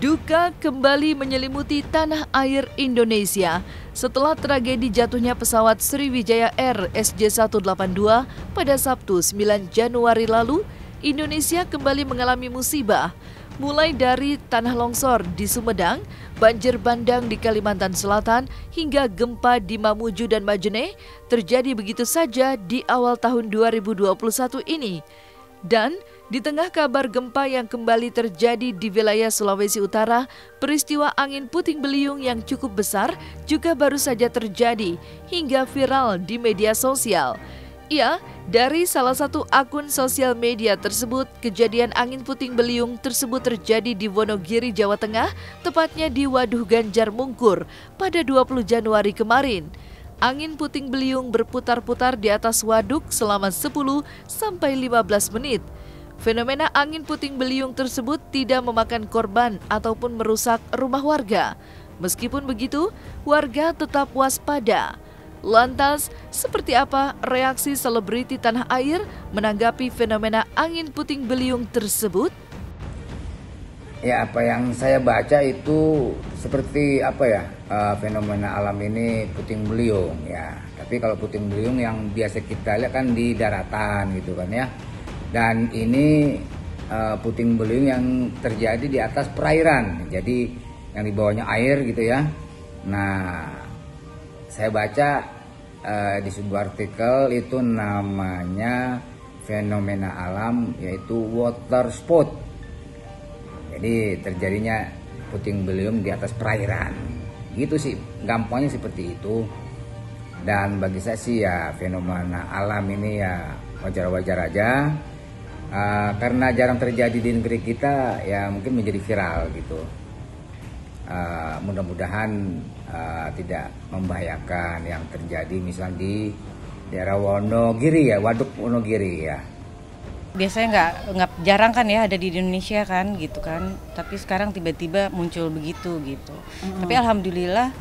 Duka kembali menyelimuti tanah air Indonesia setelah tragedi jatuhnya pesawat Sriwijaya Air SJ182 pada Sabtu 9 Januari lalu. Indonesia kembali mengalami musibah, mulai dari tanah longsor di Sumedang, banjir bandang di Kalimantan Selatan, hingga gempa di Mamuju dan Majene terjadi begitu saja di awal tahun 2021 ini. Dan di tengah kabar gempa yang kembali terjadi di wilayah Sulawesi Utara, peristiwa angin puting beliung yang cukup besar juga baru saja terjadi hingga viral di media sosial. Ya, dari salah satu akun sosial media tersebut, kejadian angin puting beliung tersebut terjadi di Wonogiri, Jawa Tengah, tepatnya di Waduk Ganjar Mungkur pada 20 Januari kemarin. Angin puting beliung berputar-putar di atas waduk selama 10 sampai 15 menit. Fenomena angin puting beliung tersebut tidak memakan korban ataupun merusak rumah warga. Meskipun begitu, warga tetap waspada. Lantas, seperti apa reaksi selebriti tanah air menanggapi fenomena angin puting beliung tersebut? Ya, apa yang saya baca itu seperti fenomena alam ini puting beliung ya. Tapi kalau puting beliung yang biasa kita lihat kan di daratan gitu kan ya. Dan ini puting beliung yang terjadi di atas perairan. Jadi yang di bawahnya air gitu ya. Nah, saya baca di sebuah artikel itu namanya fenomena alam yaitu water spout. Jadi terjadinya puting beliung di atas perairan. Gitu sih, gampangnya seperti itu. Dan bagi saya sih ya fenomena alam ini ya wajar-wajar aja. Karena jarang terjadi di negeri kita ya mungkin menjadi viral gitu. Mudah-mudahan tidak membahayakan yang terjadi misalnya di daerah Wonogiri ya, Waduk Wonogiri ya. Biasanya nggak jarang kan ya ada di Indonesia kan gitu kan, tapi sekarang tiba-tiba muncul begitu gitu. Tapi alhamdulillah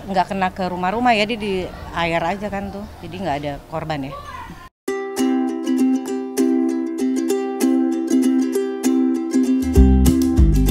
nggak kena ke rumah-rumah ya, dia di air aja kan tuh, jadi nggak ada korban ya.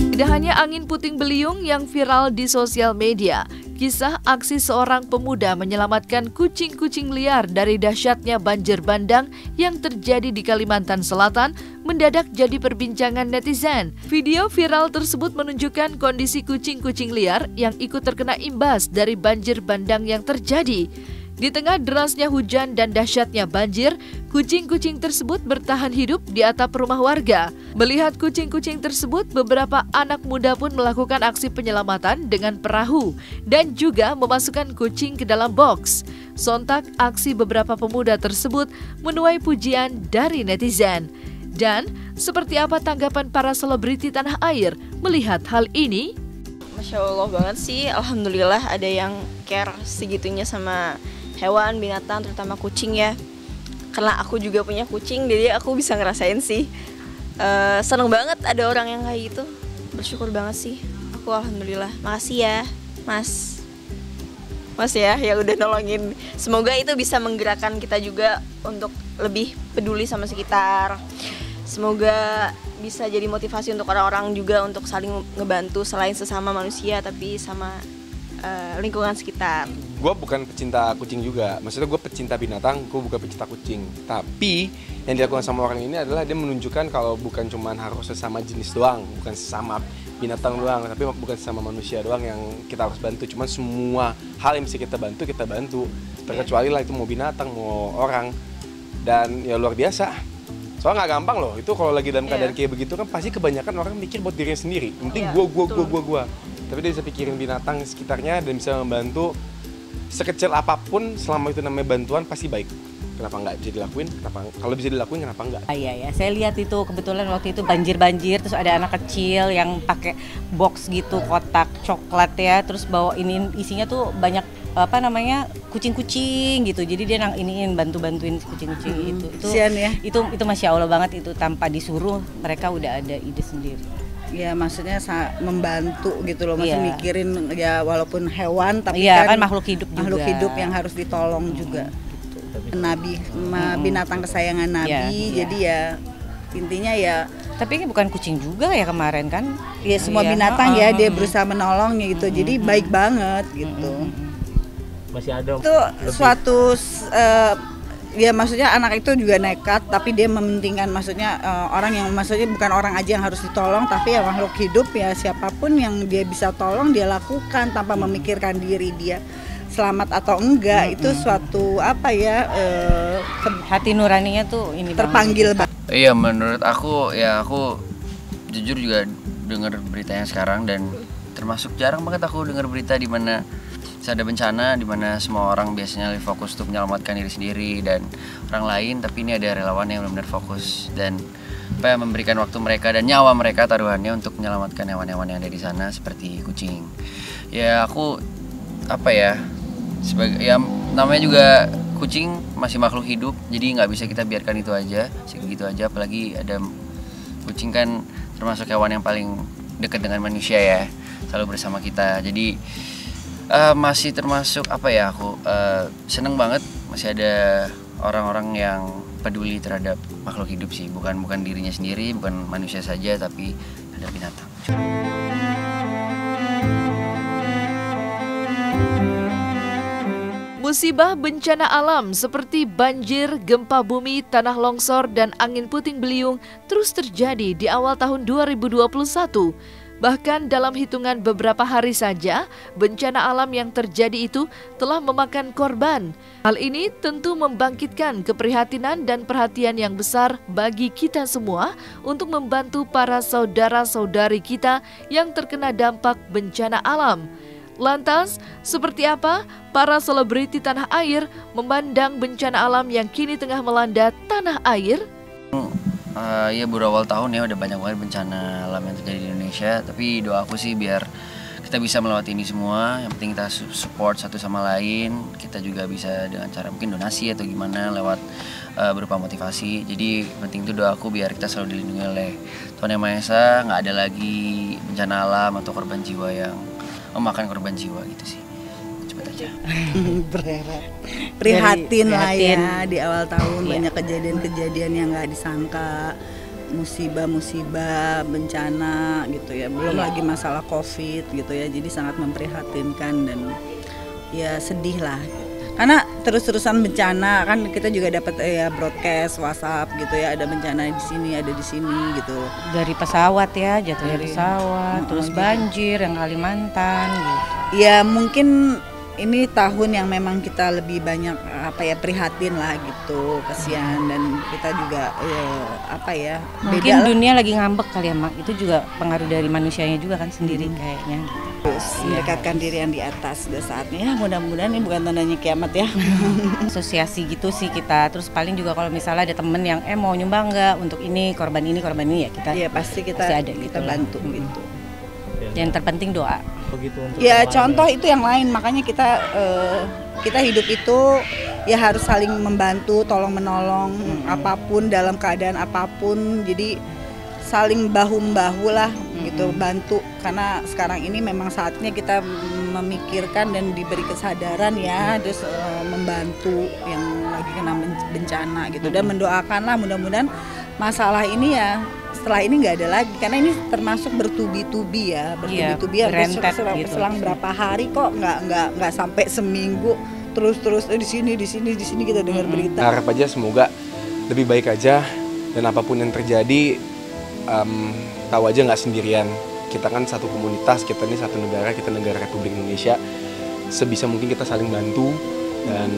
Tidak hanya angin puting beliung yang viral di sosial media, kisah aksi seorang pemuda menyelamatkan kucing-kucing liar dari dahsyatnya banjir bandang yang terjadi di Kalimantan Selatan mendadak jadi perbincangan netizen. Video viral tersebut menunjukkan kondisi kucing-kucing liar yang ikut terkena imbas dari banjir bandang yang terjadi. Di tengah derasnya hujan dan dahsyatnya banjir, kucing-kucing tersebut bertahan hidup di atap rumah warga. Melihat kucing-kucing tersebut, beberapa anak muda pun melakukan aksi penyelamatan dengan perahu dan juga memasukkan kucing ke dalam box. Sontak aksi beberapa pemuda tersebut menuai pujian dari netizen. Dan seperti apa tanggapan para selebriti tanah air melihat hal ini? Masya Allah banget sih, alhamdulillah ada yang care segitunya sama hewan, binatang, terutama kucing ya. Karena aku juga punya kucing, jadi aku bisa ngerasain sih. Seneng banget ada orang yang kayak gitu. Bersyukur banget sih. Aku alhamdulillah. Makasih ya, Mas. Mas ya, yang udah nolongin. Semoga itu bisa menggerakkan kita juga untuk lebih peduli sama sekitar. Semoga bisa jadi motivasi untuk orang-orang juga untuk saling ngebantu selain sesama manusia, tapi sama lingkungan sekitar. Gue bukan pecinta kucing juga, maksudnya gue pecinta binatang, gue bukan pecinta kucing. Tapi yang dilakukan sama orang ini adalah dia menunjukkan kalau bukan cuma harus sesama jenis doang, bukan sesama binatang doang, tapi bukan sesama manusia doang yang kita harus bantu. Cuma semua hal yang bisa kita bantu, terkecuali lah itu mau binatang, mau orang. Dan ya luar biasa. Soalnya nggak gampang loh, itu kalau lagi dalam keadaan kayak begitu kan pasti kebanyakan orang mikir buat dirinya sendiri. Penting gue. Tapi dia bisa pikirin binatang sekitarnya dan bisa membantu sekecil apapun. Selama itu namanya bantuan pasti baik. Kenapa nggak bisa dilakuin? Kalau bisa dilakuin kenapa nggak? Iya, saya lihat itu kebetulan waktu itu banjir, terus ada anak kecil yang pakai box gitu, kotak coklat ya, terus bawa ini isinya tuh banyak kucing-kucing gitu. Jadi dia bantuin kucing-kucing itu. Sian ya. Itu Masya Allah banget, itu tanpa disuruh mereka udah ada ide sendiri. Ya maksudnya membantu gitu loh, maksudnya Iya. mikirin ya walaupun hewan tapi Iya kan kan makhluk hidup juga. makhluk hidup yang harus ditolong juga gitu. Nabi binatang kesayangan Nabi, Iya, jadi ya intinya ya Tapi ini bukan kucing juga ya kemarin kan? ya semua Iya, binatang ya dia berusaha menolongnya gitu, jadi baik banget gitu. Masih ada Itu suatu ya maksudnya anak itu juga nekat tapi dia mementingkan maksudnya orang yang maksudnya bukan orang aja yang harus ditolong tapi ya makhluk hidup ya siapapun yang dia bisa tolong dia lakukan tanpa memikirkan diri dia selamat atau enggak. Itu suatu apa ya Hati nuraninya tuh ini terpanggil banget. Iya, menurut aku ya aku jujur juga dengar berita yang sekarang dan termasuk jarang banget aku dengar berita di mana ada bencana di mana semua orang biasanya lebih fokus untuk menyelamatkan diri sendiri dan orang lain, tapi ini ada relawan yang benar-benar fokus dan memberikan waktu mereka dan nyawa mereka taruhannya untuk menyelamatkan hewan-hewan yang ada di sana seperti kucing. Ya aku sebagai ya namanya juga kucing masih makhluk hidup, jadi nggak bisa kita biarkan itu aja segitu aja, apalagi ada kucing kan termasuk hewan yang paling dekat dengan manusia ya, selalu bersama kita. Jadi masih termasuk aku seneng banget masih ada orang-orang yang peduli terhadap makhluk hidup sih, bukan dirinya sendiri, bukan manusia saja, tapi ada binatang. Musibah bencana alam seperti banjir, gempa bumi, tanah longsor, dan angin puting beliung terus terjadi di awal tahun 2021. Bahkan dalam hitungan beberapa hari saja, bencana alam yang terjadi itu telah memakan korban. Hal ini tentu membangkitkan keprihatinan dan perhatian yang besar bagi kita semua untuk membantu para saudara-saudari kita yang terkena dampak bencana alam. Lantas, seperti apa para selebriti tanah air memandang bencana alam yang kini tengah melanda tanah air? Ya berawal tahun ya udah banyak banget bencana alam yang terjadi di Indonesia, tapi doa aku sih biar kita bisa melewati ini semua. Yang penting kita support satu sama lain, kita juga bisa dengan cara mungkin donasi atau gimana lewat berupa motivasi. Jadi penting itu doa aku biar kita selalu dilindungi oleh Tuhan Yang Maha Esa, nggak ada lagi bencana alam atau korban jiwa yang memakan korban jiwa gitu sih. Cepet aja. Prihatin lah ya, di awal tahun banyak kejadian-kejadian yang nggak disangka, musibah-musibah, bencana gitu ya, belum lagi masalah COVID gitu ya, jadi sangat memprihatinkan dan ya sedih lah. Karena terus-terusan bencana kan kita juga dapat ya broadcast WhatsApp gitu ya, ada bencana di sini gitu. Dari pesawat ya, jatuh dari pesawat, terus banjir yang Kalimantan gitu. Ya mungkin ini tahun yang memang kita lebih banyak prihatin lah gitu, kasihan, dan kita juga Mungkin dunia lagi ngambek kali ya Mak, itu juga pengaruh dari manusianya juga kan sendiri kayaknya. Terus mendekatkan diri yang di atas, udah saatnya. Mudah-mudahan ini bukan tandanya kiamat ya. Asosiasi gitu sih kita, terus paling juga kalau misalnya ada temen yang mau nyumbang nggak untuk ini korban ini ya kita. Iya pasti kita ada gitu kita bantu gitu. Yang terpenting doa. begitu untuk Ya contoh itu yang lain, makanya kita hidup itu ya harus saling membantu, tolong menolong apapun dalam keadaan apapun, jadi saling bahu-membahu lah gitu, bantu, karena sekarang ini memang saatnya kita memikirkan dan diberi kesadaran ya, terus membantu yang lagi kena bencana gitu, dan mendoakan lah mudah-mudahan masalah ini ya setelah ini nggak ada lagi, karena ini termasuk bertubi-tubi ya, selang berapa hari kok nggak sampai seminggu terus di sini kita dengar berita. Harap aja semoga lebih baik aja, dan apapun yang terjadi tahu aja nggak sendirian, kita kan satu komunitas, kita ini satu negara, kita negara Republik Indonesia, sebisa mungkin kita saling bantu dan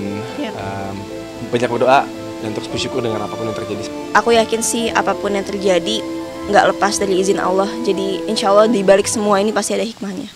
banyak berdoa dan terus bersyukur dengan apapun yang terjadi. Aku yakin sih apapun yang terjadi nggak lepas dari izin Allah. Jadi insya Allah di balik semua ini pasti ada hikmahnya.